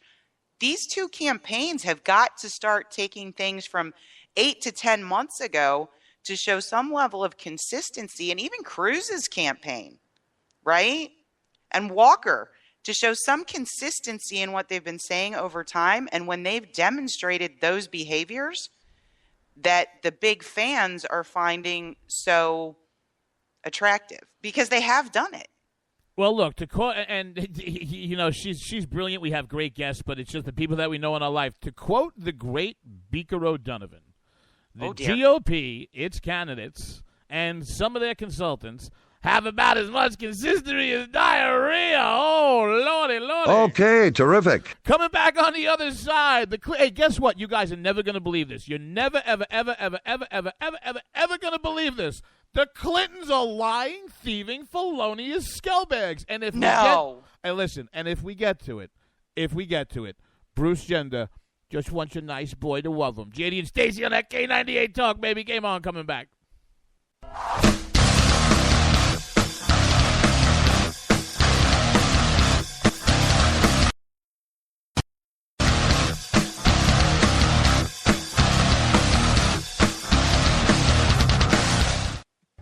These two campaigns have got to start taking things from 8 to 10 months ago to show some level of consistency, and even Cruz's campaign, right? And Walker, to show some consistency in what they've been saying over time. And when they've demonstrated those behaviors that the big fans are finding so attractive, because they have done it. Well, look, to quote, and she's brilliant. We have great guests, but it's just the people that we know in our life. To quote the great Beaker O'Donovan, the GOP, its candidates, and some of their consultants have about as much consistency as diarrhea. Oh, lordy. Okay, terrific. Coming back on the other side. Hey, guess what? You guys are never going to believe this. You're never, ever going to believe this. The Clintons are lying, thieving, felonious scumbags. And if we get to it, Bruce Gender just wants a nice boy to love him. JD and Stacey on that K98 Talk, baby. Game on, coming back.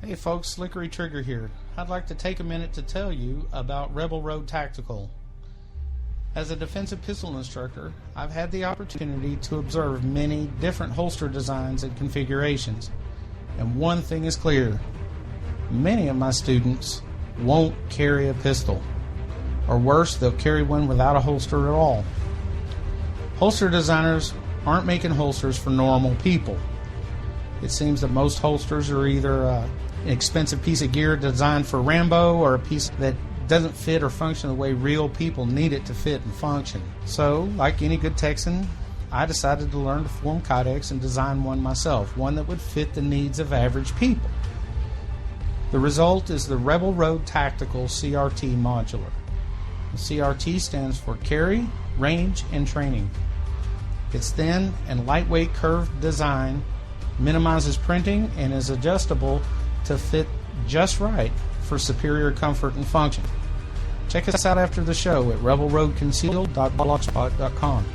Hey folks, Slickery Trigger here. I'd like to take a minute to tell you about Rebel Road Tactical. As a defensive pistol instructor, I've had the opportunity to observe many different holster designs and configurations. And one thing is clear. Many of my students won't carry a pistol. Or worse, they'll carry one without a holster at all. Holster designers aren't making holsters for normal people. It seems that most holsters are either an expensive piece of gear designed for Rambo or a piece that doesn't fit or function the way real people need it to fit and function. So, like any good Texan, I decided to learn to form kydex and design one myself, one that would fit the needs of average people. The result is the Rebel Road Tactical CRT Modular. The CRT stands for Carry, Range, and Training. Its thin and lightweight curved design minimizes printing and is adjustable to fit just right for superior comfort and function. Check us out after the show at rebelroadconcealed.blogspot.com.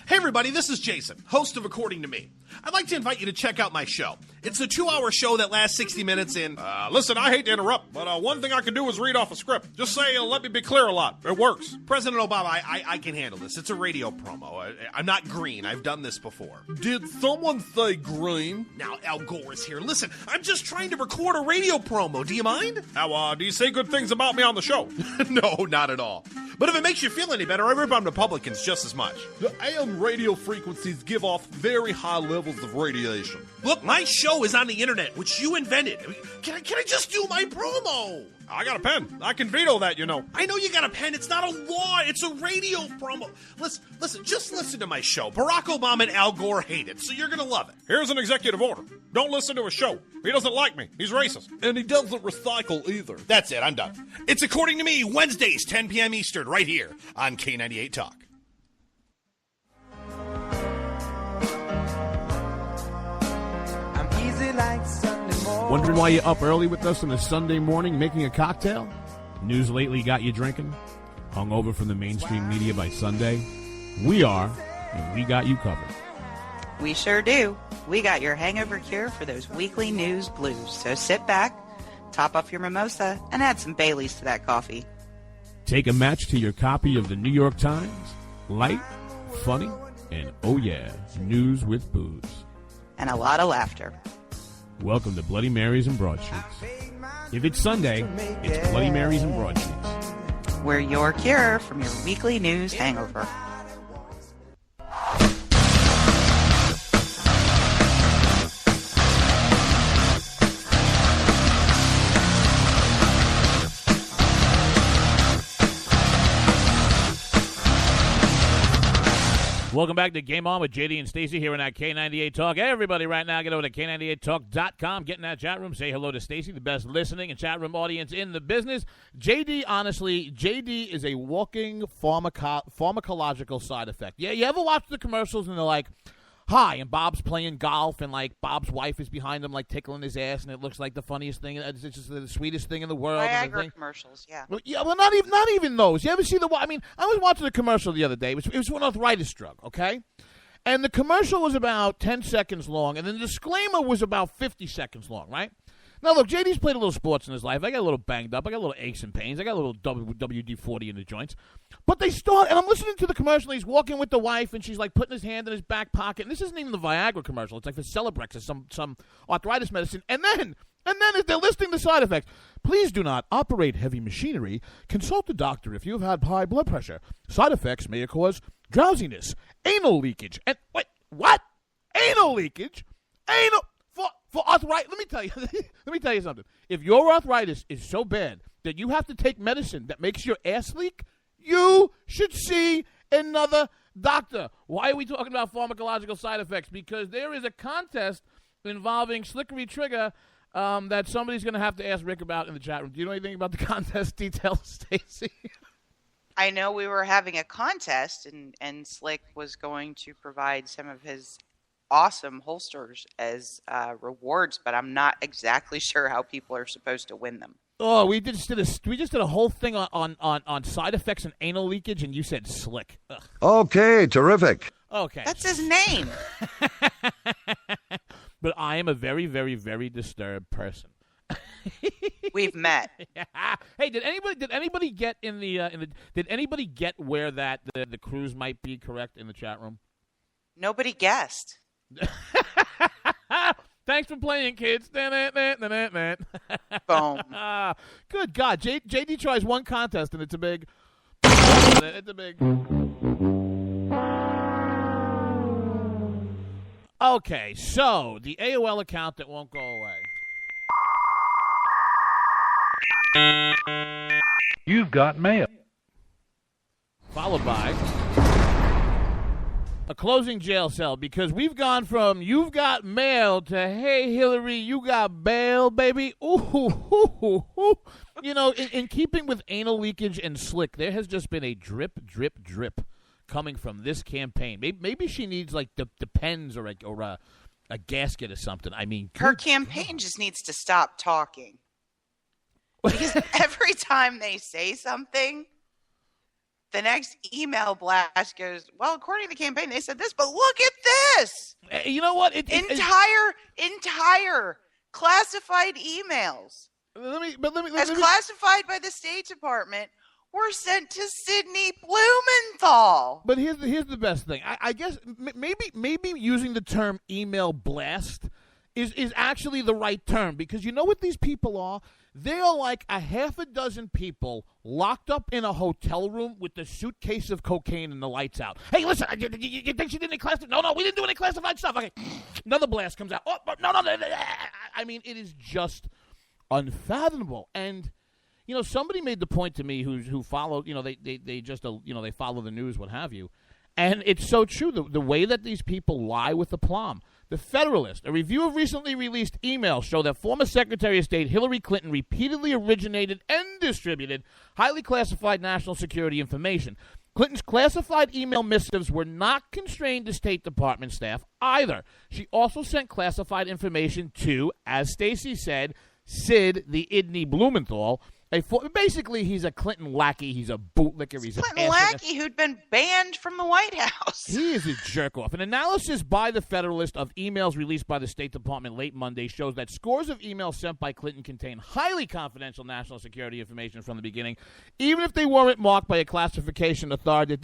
Hey everybody, this is Jason, host of According to Me. I'd like to invite you to check out my show. It's a 2-hour show that lasts 60 minutes in... listen, I hate to interrupt, but one thing I can do is read off a script. Just say, let me be clear a lot. It works. President Obama, I can handle this. It's a radio promo. I'm not green. I've done this before. Did someone say green? Now, Al Gore is here. Listen, I'm just trying to record a radio promo. Do you mind? Now, do you say good things about me on the show? No, not at all. But if it makes you feel any better, I rip on Republicans just as much. The AM radio frequencies give off very high levels of radiation. Look, my show is on the internet, which you invented. Can I just do my promo? I got a pen. I can veto that, you know. I know you got a pen. It's not a law. It's a radio promo. Listen, just listen to my show. Barack Obama and Al Gore hate it, so you're going to love it. Here's an executive order. Don't listen to his show. He doesn't like me. He's racist. And he doesn't recycle either. That's it. I'm done. It's According to Me, Wednesdays, 10 p.m. Eastern, right here on K98 Talk. I'm easy like Sunday morning. Wondering why you're up early with us on a Sunday morning making a cocktail? News lately got you drinking? Hung over from the mainstream media by Sunday? We are, and we got you covered. We sure do. We got your hangover cure for those weekly news blues. So sit back, top off your mimosa, and add some Baileys to that coffee. Take a match to your copy of the New York Times. Light, funny, and oh yeah, news with booze. And a lot of laughter. Welcome to Bloody Marys and Broadsheets. If it's Sunday, it's Bloody Marys and Broadsheets. We're your cure from your weekly news hangover. Welcome back to Game On with JD and Stacey here on that K98 Talk. Everybody right now, get over to K98Talk.com. Get in that chat room. Say hello to Stacey, the best listening and chat room audience in the business. JD, honestly, JD is a walking pharmacological side effect. Yeah, you ever watch the commercials and they're like, hi, and Bob's playing golf, and, like, Bob's wife is behind him, like, tickling his ass, and it looks like the funniest thing. It's just the sweetest thing in the world. Viagra commercials, yeah. Well, not even those. You ever see I was watching a commercial the other day. It was for an arthritis drug, okay? And the commercial was about 10 seconds long, and the disclaimer was about 50 seconds long, right? Now, look, JD's played a little sports in his life. I got a little banged up. I got a little aches and pains. I got a little WD-40 in the joints. But they start, and I'm listening to the commercial. He's walking with the wife, and she's, like, putting his hand in his back pocket. And this isn't even the Viagra commercial. It's like for Celebrex or some arthritis medicine. And then as they're listing the side effects, please do not operate heavy machinery. Consult a doctor if you have had high blood pressure. Side effects may cause drowsiness, anal leakage. And wait, what? Anal leakage? For arthritis, let me tell you something. If your arthritis is so bad that you have to take medicine that makes your ass leak, you should see another doctor. Why are we talking about pharmacological side effects? Because there is a contest involving Slickery Trigger that somebody's going to have to ask Rick about in the chat room. Do you know anything about the contest details, Stacey? I know we were having a contest, and Slick was going to provide some of his awesome holsters as rewards, but I'm not exactly sure how people are supposed to win them. Oh, we just did a whole thing on side effects and anal leakage, and you said Slick. Ugh. Okay, terrific. Okay. That's his name. But I am a very, very, very disturbed person. We've met. Hey, did anybody get did anybody get where that the cruise might be correct in the chat room? Nobody guessed. Thanks for playing, kids. Boom. Good God. JD tries one contest, and it's a big... Okay, so the AOL account that won't go away. You've got mail. Followed by... a closing jail cell, because we've gone from you've got mail to hey Hillary, you got bail, baby. Ooh. You know, in keeping with anal leakage and Slick, there has just been a drip coming from this campaign. Maybe she needs like the pens or a gasket or something. I mean, her campaign just needs to stop talking, because every time they say something, the next email blast goes, well, according to the campaign, they said this, but look at this. You know what? Entire classified emails. Let me classified by the State Department were sent to Sidney Blumenthal. But here's the best thing. I guess maybe using the term email blast is actually the right term, because you know what these people are? They are like a half a dozen people locked up in a hotel room with the suitcase of cocaine and the lights out. Hey, listen, you think she did any classified? No, we didn't do any classified stuff. Okay, another blast comes out. Oh, no. I mean, it is just unfathomable. And, somebody made the point to me who follow, they just, they follow the news, what have you. And it's so true, the way that these people lie with aplomb. The Federalist, a review of recently released emails show that former Secretary of State Hillary Clinton repeatedly originated and distributed highly classified national security information. Clinton's classified email missives were not constrained to State Department staff either. She also sent classified information to, as Stacey said, Sid the Idney Blumenthal. Basically, he's a Clinton lackey. He's a bootlicker. He's a Clinton lackey who'd been banned from the White House. He is a jerk-off. An analysis by the Federalist of emails released by the State Department late Monday shows that scores of emails sent by Clinton contain highly confidential national security information from the beginning, even if they weren't marked by a classification authority.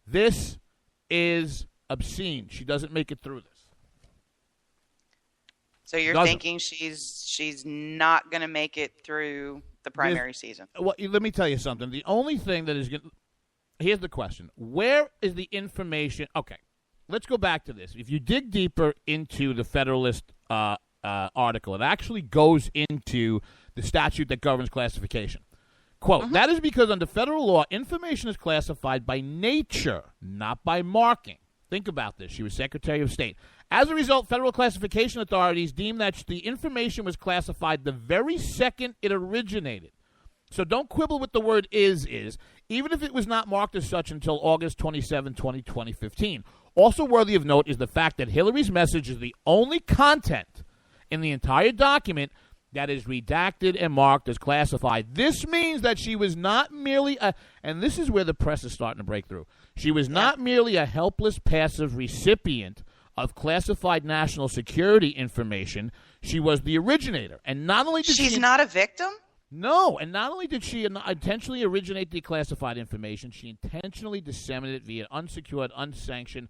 This is obscene. She doesn't make it through this. So you're thinking she's not going to make it through the primary season? Well, let me tell you something. The only thing that is going here's the question. Where is the information? Okay, let's go back to this. If you dig deeper into the Federalist article, it actually goes into the statute that governs classification. Quote, that is because under federal law, information is classified by nature, not by marking. Think about this. She was Secretary of State. As a result, federal classification authorities deemed that the information was classified the very second it originated. So don't quibble with the word is, even if it was not marked as such until August 27, 2015. Also worthy of note is the fact that Hillary's message is the only content in the entire document that is redacted and marked as classified. This means that she was not merely and this is where the press is starting to break through. She was not merely a helpless, passive recipient of classified national security information. She was the originator. And not only did She's not a victim? No, and not only did she intentionally originate the classified information, she intentionally disseminated it via unsecured, unsanctioned,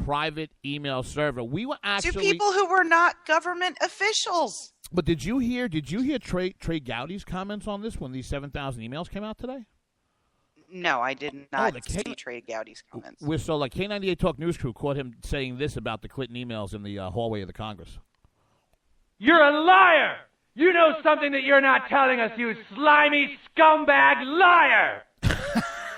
private email server. We were actually to people who were not government officials. But did you hear Trey Gowdy's comments on this when these 7,000 emails came out today? No, I did not see Trey Gowdy's comments. So K98 Talk News crew caught him saying this about the Clinton emails in the hallway of the Congress. You're a liar! You know something that you're not telling us, you slimy scumbag liar!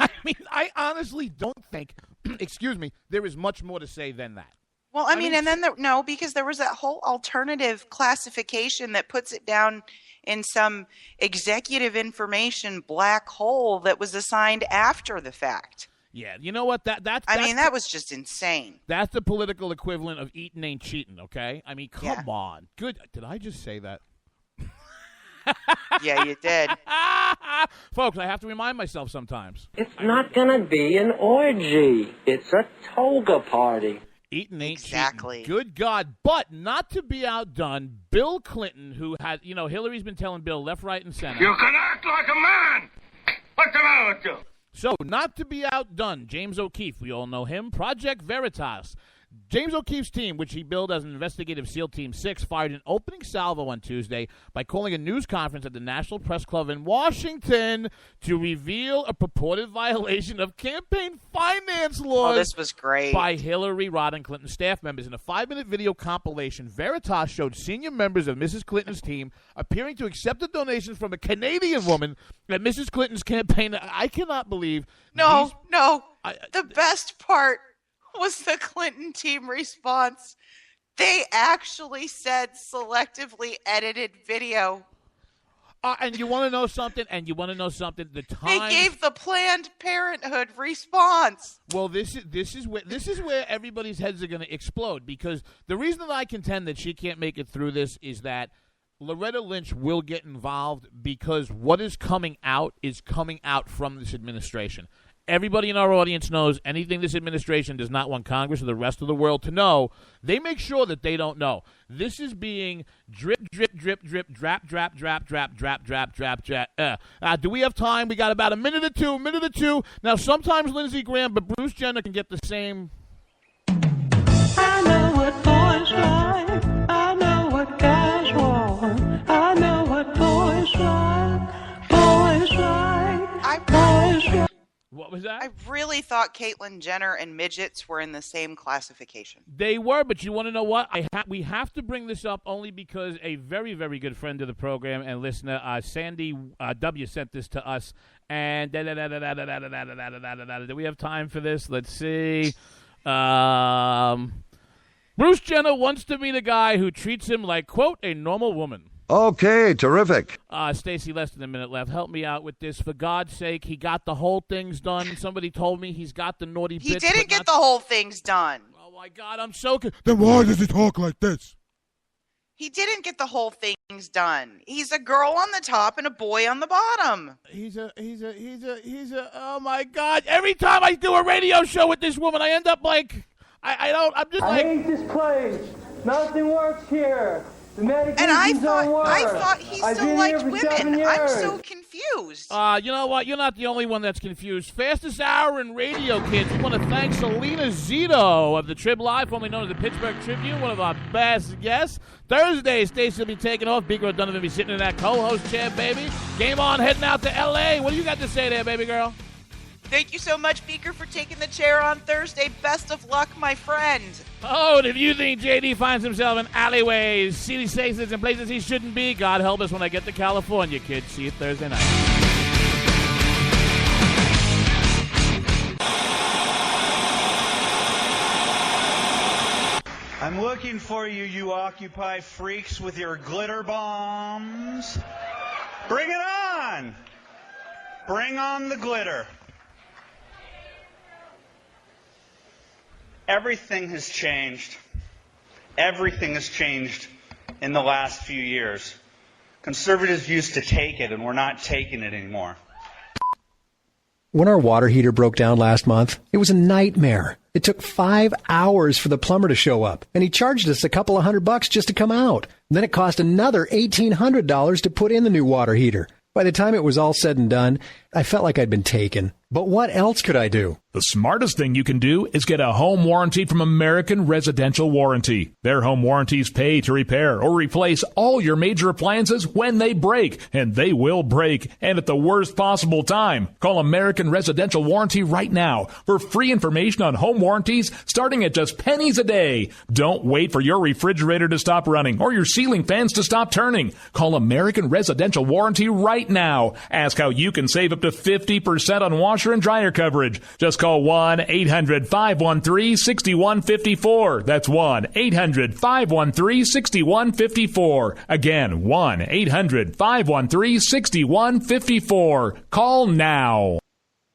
I mean, I honestly don't think, excuse me, there is much more to say than that. Well, I mean, and then because there was that whole alternative classification that puts it down in some executive information black hole that was assigned after the fact. Yeah, you know what? That was just insane. That's the political equivalent of eating ain't cheating, okay? I mean, come on. Good. Did I just say that? Yeah, you did. Folks, I have to remind myself sometimes. It's not going to be an orgy. It's a toga party. Eating ain't cheating. Good God. But not to be outdone, Bill Clinton, who had, Hillary's been telling Bill left, right, and center. You can act like a man. What's the matter with you? So, not to be outdone, James O'Keefe, we all know him, Project Veritas. James O'Keefe's team, which he billed as an investigative SEAL Team 6, fired an opening salvo on Tuesday by calling a news conference at the National Press Club in Washington to reveal a purported violation of campaign finance laws. Oh, this was great. By Hillary Rodham Clinton staff members. In a 5-minute video compilation, Veritas showed senior members of Mrs. Clinton's team appearing to accept the donations from a Canadian woman at Mrs. Clinton's campaign. I cannot believe. The best part was the Clinton team response. They actually said selectively edited video. And you want to know something? The time they gave the Planned Parenthood response. Well, this is where everybody's heads are going to explode, because the reason that I contend that she can't make it through this is that Loretta Lynch will get involved, because what is coming out from this administration. Everybody in our audience knows anything this administration does not want Congress or the rest of the world to know. They make sure that they don't know. This is being drip, drip, drip, drip, drap, drap, drap, drap, drap, drap, drap, drap. Do we have time? We got about a minute or two. Now, sometimes Lindsey Graham, but Bruce Jenner can get the same. I know what boys like. I know what guys want. I know what boys like. Boys like. What was that? I really really thought Caitlyn Jenner and midgets were in the same classification. They were, but you want to know what? We have to bring this up only because a very, very good friend of the program and listener, Sandy W., sent this to us. And do we have time for this? Let's see. Bruce Jenner wants to meet a guy who treats him like, quote, a normal woman. Okay, terrific. Stacey, less than a minute left. Help me out with this. For God's sake, he got the whole things done. Somebody told me he's got the naughty bits. He didn't get the whole things done. Oh, my God, I'm so... Then why does he talk like this? He didn't get the whole things done. He's a girl on the top and a boy on the bottom. He's a, oh, my God. Every time I do a radio show with this woman, I end up like, I hate this place. Nothing works here. And I thought he still liked women. I'm so confused. You know what? You're not the only one that's confused. Fastest hour in radio, kids. We want to thank Salena Zito of the Trib Live, formerly known as the Pittsburgh Tribune, one of our best guests. Thursday, Stacey will be taking off. Big Girl Donovan will be sitting in that co-host chair, baby. Game on, heading out to L.A. What do you got to say there, baby girl? Thank you so much, Beaker, for taking the chair on Thursday. Best of luck, my friend. Oh, and if you think JD finds himself in alleyways, city spaces, and places he shouldn't be, God help us when I get to California, kids. See you Thursday night. I'm looking for you, you Occupy freaks with your glitter bombs. Bring it on! Bring on the glitter. Everything has changed. Everything has changed in the last few years. Conservatives used to take it, and we're not taking it anymore. When our water heater broke down last month, it was a nightmare. It took 5 hours for the plumber to show up, and he charged us a couple of $100 just to come out. Then it cost another $1,800 to put in the new water heater. By the time it was all said and done, I felt like I'd been taken. But what else could I do? The smartest thing you can do is get a home warranty from American Residential Warranty. Their home warranties pay to repair or replace all your major appliances when they break, and they will break, and at the worst possible time. Call American Residential Warranty right now for free information on home warranties starting at just pennies a day. Don't wait for your refrigerator to stop running or your ceiling fans to stop turning. Call American Residential Warranty right now. Ask how you can save up to 50% on washer and dryer coverage. Just call 1-800-513-6154. That's 1-800-513-6154. Again, 1-800-513-6154. Call now.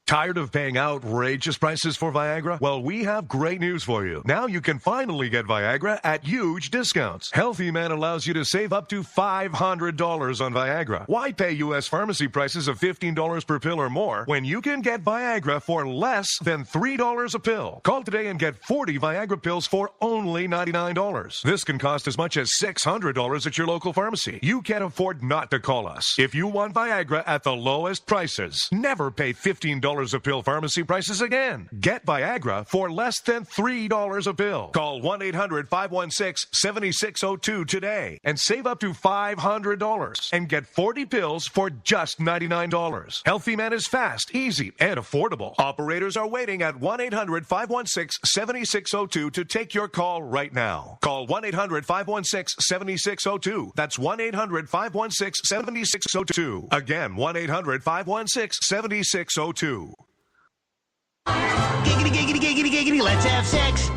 Tired of paying outrageous prices for Viagra? Well, we have great news for you. Now you can finally get Viagra at huge discounts. Healthy Man allows you to save up to $500 on Viagra. Why pay U.S. pharmacy prices of $15 per pill or more when you can get Viagra for less than $3 a pill? Call today and get 40 Viagra pills for only $99. This can cost as much as $600 at your local pharmacy. You can't afford not to call us. If you want Viagra at the lowest prices, never pay $15 a pill pharmacy prices again. Get Viagra for less than $3 a pill. Call 1-800-516-7602 today and save up to $500 and get 40 pills for just $99. Healthy Man is fast, easy, and affordable. Operators are waiting at 1-800-516-7602 to take your call right now. Call 1-800-516-7602. That's 1-800-516-7602. Again, 1-800-516-7602. Giggity, giggity, giggity, giggity, let's have sex.